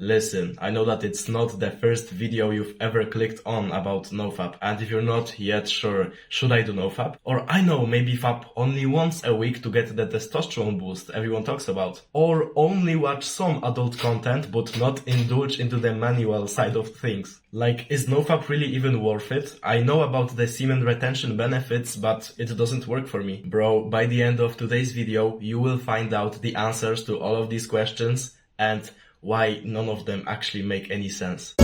Listen, I know that it's not the first video you've ever clicked on about NoFap, and if you're not yet sure, should I do NoFap? Or I know, maybe fap only once a week to get the testosterone boost everyone talks about. Or only watch some adult content but not indulge into the manual side of things. Like, is NoFap really even worth it? I know about the semen retention benefits, but it doesn't work for me. Bro, by the end of today's video, you will find out the answers to all of these questions and why none of them actually make any sense.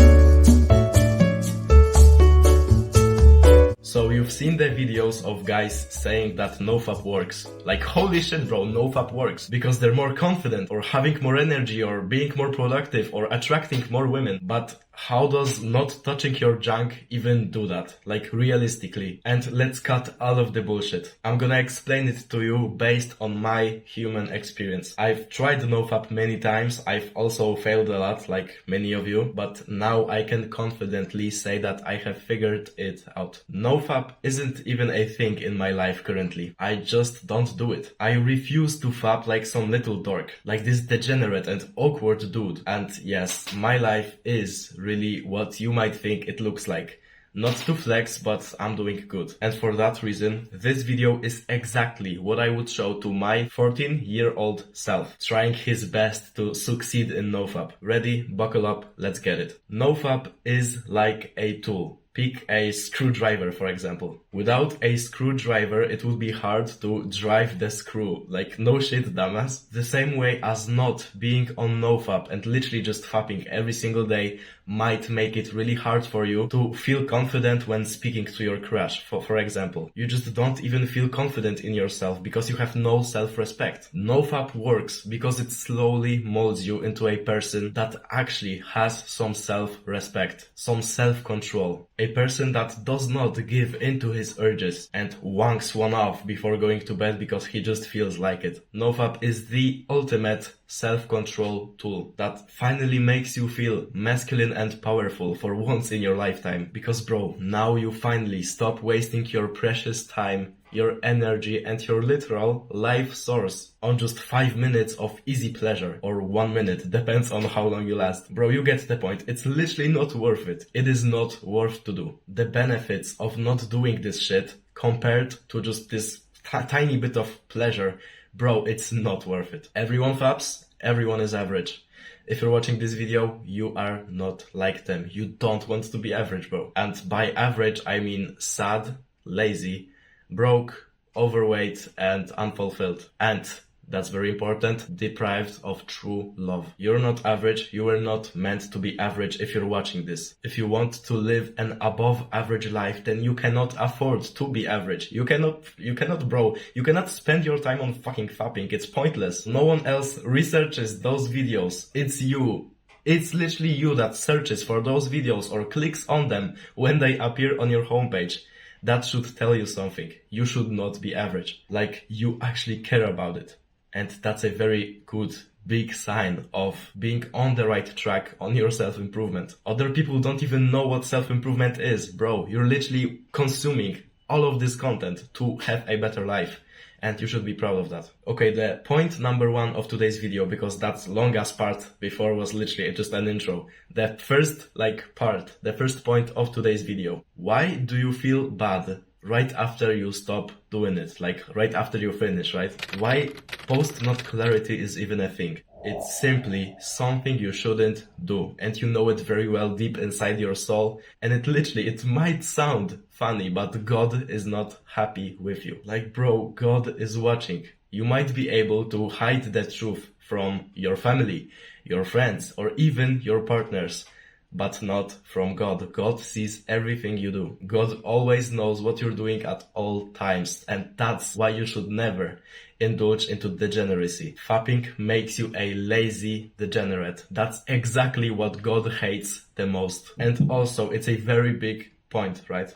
So you've seen the videos of guys saying that NoFap works. Like, holy shit bro, NoFap works. Because they're more confident, or having more energy, or being more productive, or attracting more women. But how does not touching your junk even do that? Like, realistically. And let's cut all of the bullshit. I'm gonna explain it to you based on my human experience. I've tried NoFap many times. I've also failed a lot, like many of you. But now I can confidently say that I have figured it out. NoFap isn't even a thing in my life currently. I just don't do it. I refuse to fap like some little dork. Like this degenerate and awkward dude. And yes, my life is really what you might think it looks like. Not to flex, but I'm doing good. And for that reason, this video is exactly what I would show to my 14-year-old self, trying his best to succeed in NoFap. Ready? Buckle up, let's get it. NoFap is like a tool. Pick a screwdriver, for example. Without a screwdriver, it would be hard to drive the screw. Like, no shit, dumbass. The same way as not being on NoFap and literally just fapping every single day might make it really hard for you to feel confident when speaking to your crush, for example. You just don't even feel confident in yourself because you have no self-respect. NoFap works because it slowly molds you into a person that actually has some self-respect, some self-control. A person that does not give into his urges and wanks one off before going to bed because he just feels like it. NoFap is the ultimate self-control tool that finally makes you feel masculine and powerful for once in your lifetime. Because bro, now you finally stop wasting your precious time, your energy and your literal life source on just 5 minutes of easy pleasure, or 1 minute, depends on how long you last. Bro, you get the point. It's literally not worth it. It is not worth to do. The benefits of not doing this shit compared to just this tiny bit of pleasure, bro, it's not worth it. Everyone faps, everyone is average. If you're watching this video, you are not like them. You don't want to be average, bro. And by average, I mean sad, lazy, broke, overweight, and unfulfilled. And that's very important, deprived of true love. You're not average. You were not meant to be average if you're watching this. If you want to live an above average life, then you cannot afford to be average. You cannot, bro. You cannot spend your time on fucking fapping. It's pointless. No one else researches those videos. It's you. It's literally you that searches for those videos or clicks on them when they appear on your homepage. That should tell you something. You should not be average. Like, you actually care about it. And that's a very good, big sign of being on the right track on your self-improvement. Other people don't even know what self-improvement is. Bro, you're literally consuming all of this content to have a better life. And you should be proud of that. Okay, the point number 1 of today's video, because that longest part before was literally just an intro. The first, the first point of today's video. Why do you feel bad right after you stop doing it? Like, right after you finish, right? Why post-nut clarity is even a thing? It's simply something you shouldn't do. And you know it very well deep inside your soul. And it might sound funny, but God is not happy with you. Like, bro, God is watching. You might be able to hide the truth from your family, your friends, or even your partners, but not from God. God sees everything you do. God always knows what you're doing at all times. And that's why you should never indulge into degeneracy. Fapping makes you a lazy degenerate. That's exactly what God hates the most. And also, it's a very big point, right,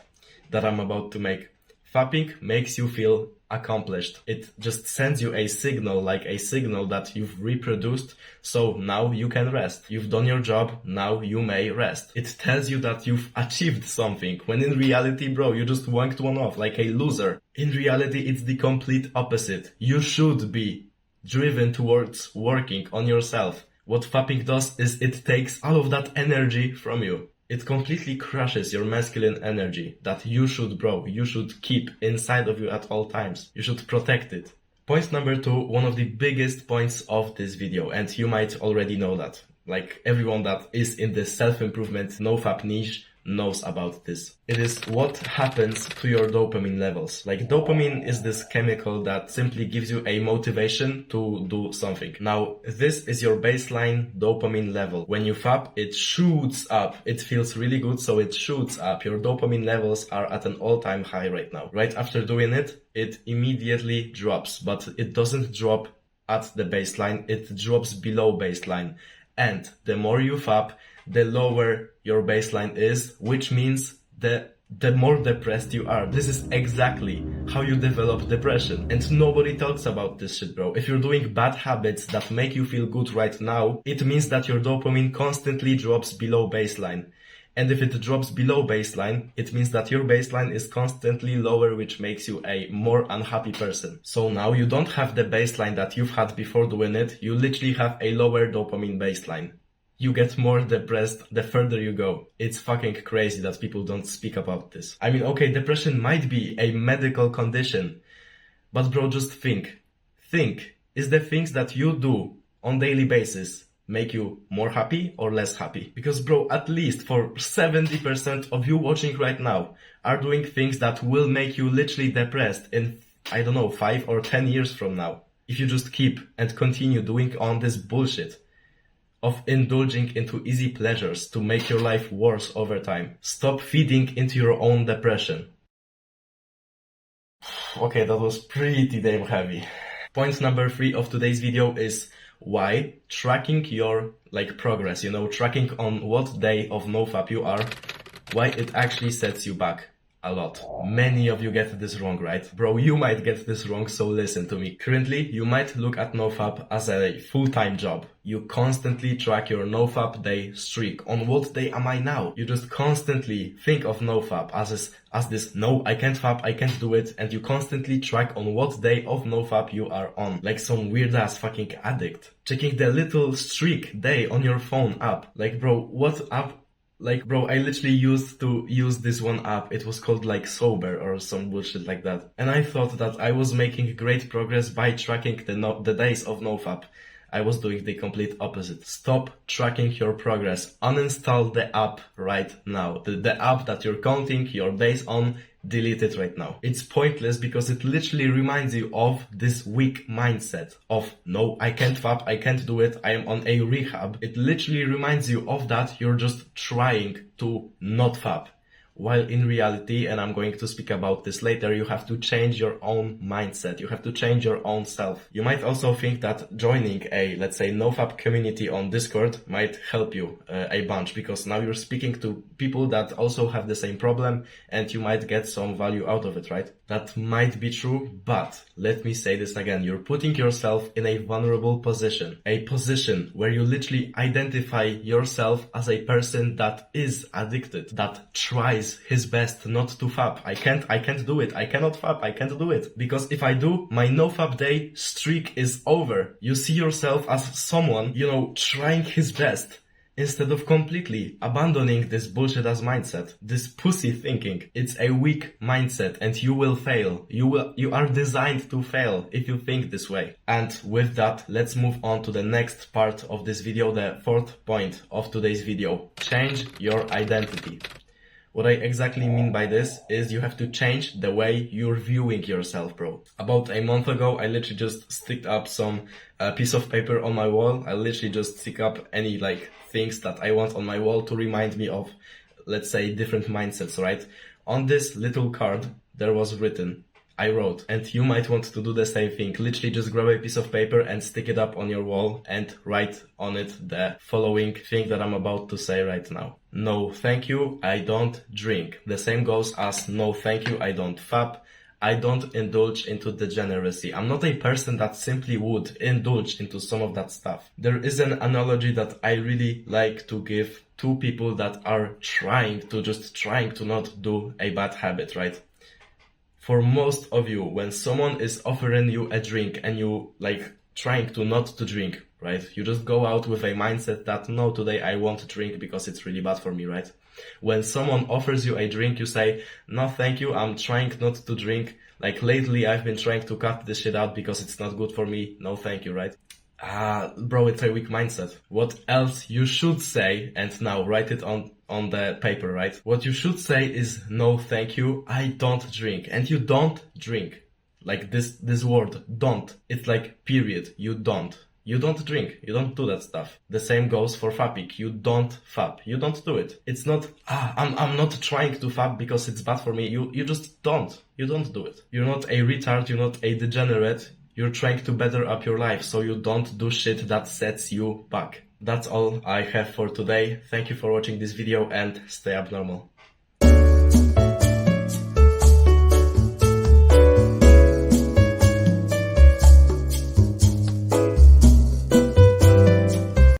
that I'm about to make. Fapping makes you feel accomplished. It just sends you a signal, like a signal that you've reproduced, so now you can rest. You've done your job, now you may rest. It tells you that you've achieved something, when in reality, bro, you just wanked one off like a loser. In reality, it's the complete opposite. You should be driven towards working on yourself, What fapping does is it takes all of that energy from you. It completely crushes your masculine energy that you should keep inside of you at all times. You should protect it. Point number 2, one of the biggest points of this video, and you might already know that. Like everyone that is in the self-improvement NoFap niche knows about this. It is what happens to your dopamine levels. Like dopamine is this chemical that simply gives you a motivation to do something. Now, this is your baseline dopamine level. When you fap, it shoots up. It feels really good, so it shoots up. Your dopamine levels are at an all-time high right now. Right after doing it, it immediately drops, but it doesn't drop at the baseline, it drops below baseline. And the more you fap, the lower your baseline is, which means the more depressed you are. This is exactly how you develop depression. And nobody talks about this shit, bro. If you're doing bad habits that make you feel good right now, it means that your dopamine constantly drops below baseline. And if it drops below baseline, it means that your baseline is constantly lower, which makes you a more unhappy person. So now you don't have the baseline that you've had before doing it, you literally have a lower dopamine baseline. You get more depressed the further you go. It's fucking crazy that people don't speak about this. I mean, okay, depression might be a medical condition, but bro, just think. Think, is the things that you do on daily basis make you more happy or less happy? Because bro, at least for 70% of you watching right now are doing things that will make you literally depressed in, I don't know, 5 or 10 years from now. If you just keep and continue doing on this bullshit of indulging into easy pleasures to make your life worse over time. Stop feeding into your own depression. Okay, that was pretty damn heavy. Point number 3 of today's video is why tracking your progress, tracking on what day of NoFap you are, why it actually sets you back a lot. Many of you get this wrong, right? Bro, you might get this wrong, so listen to me. Currently, you might look at NoFap as a full-time job. You constantly track your NoFap day streak. On what day am I now? You just constantly think of NoFap as this, no, I can't fap, I can't do it, and you constantly track on what day of NoFap you are on. Like some weird-ass fucking addict. Checking the little streak day on your phone app. Like, bro, what app? Like, bro, I literally used to use this one app. It was called Sober or some bullshit like that. And I thought that I was making great progress by tracking the days of NoFap. I was doing the complete opposite. Stop tracking your progress. Uninstall the app right now. The app that you're counting your days on, delete it right now. It's pointless because it literally reminds you of this weak mindset of, no, I can't fap, I can't do it, I am on a rehab. It literally reminds you of that. You're just trying to not fap. While in reality, and I'm going to speak about this later, you have to change your own mindset. You have to change your own self. You might also think that joining a, let's say, NoFap community on Discord might help you a bunch, because now you're speaking to people that also have the same problem and you might get some value out of it, right? That might be true, but let me say this again. You're putting yourself in a vulnerable position, a position where you literally identify yourself as a person that is addicted, that tries his best not to fap. I can't do it. I cannot fap. I can't do it. Because if I do, my NoFap day streak is over. You see yourself as someone, trying his best, instead of completely abandoning this bullshit as mindset, this pussy thinking. It's a weak mindset and you will fail. You are designed to fail if you think this way. And with that, let's move on to the next part of this video, the 4th point of today's video. Change your identity. What I exactly mean by this is you have to change the way you're viewing yourself, bro. About a month ago, I literally just sticked up some piece of paper on my wall. I literally just stick up any things that I want on my wall to remind me of, let's say, different mindsets, right? On this little card, there was written, I wrote, and you might want to do the same thing. Literally just grab a piece of paper and stick it up on your wall and write on it the following thing that I'm about to say right now. No, thank you, I don't drink. The same goes as no, thank you, I don't fap. I don't indulge into degeneracy. I'm not a person that simply would indulge into some of that stuff. There is an analogy that I really like to give to people that are trying to not do a bad habit, right? For most of you, when someone is offering you a drink and you trying to not to drink, right? You just go out with a mindset that no, today I won't drink because it's really bad for me, right? When someone offers you a drink, you say, no, thank you, I'm trying not to drink. Like lately, I've been trying to cut this shit out because it's not good for me. No, thank you, right? Bro, it's a weak mindset. What else you should say, and now write it on the paper, right? What you should say is, no, thank you, I don't drink. And you don't drink. Like this word, don't. It's like, period. You don't. You don't drink. You don't do that stuff. The same goes for fapping. You don't fap. You don't do it. It's not, I'm not trying to fap because it's bad for me. You just don't. You don't do it. You're not a retard. You're not a degenerate. You're trying to better up your life, so you don't do shit that sets you back. That's all I have for today. Thank you for watching this video and stay abnormal.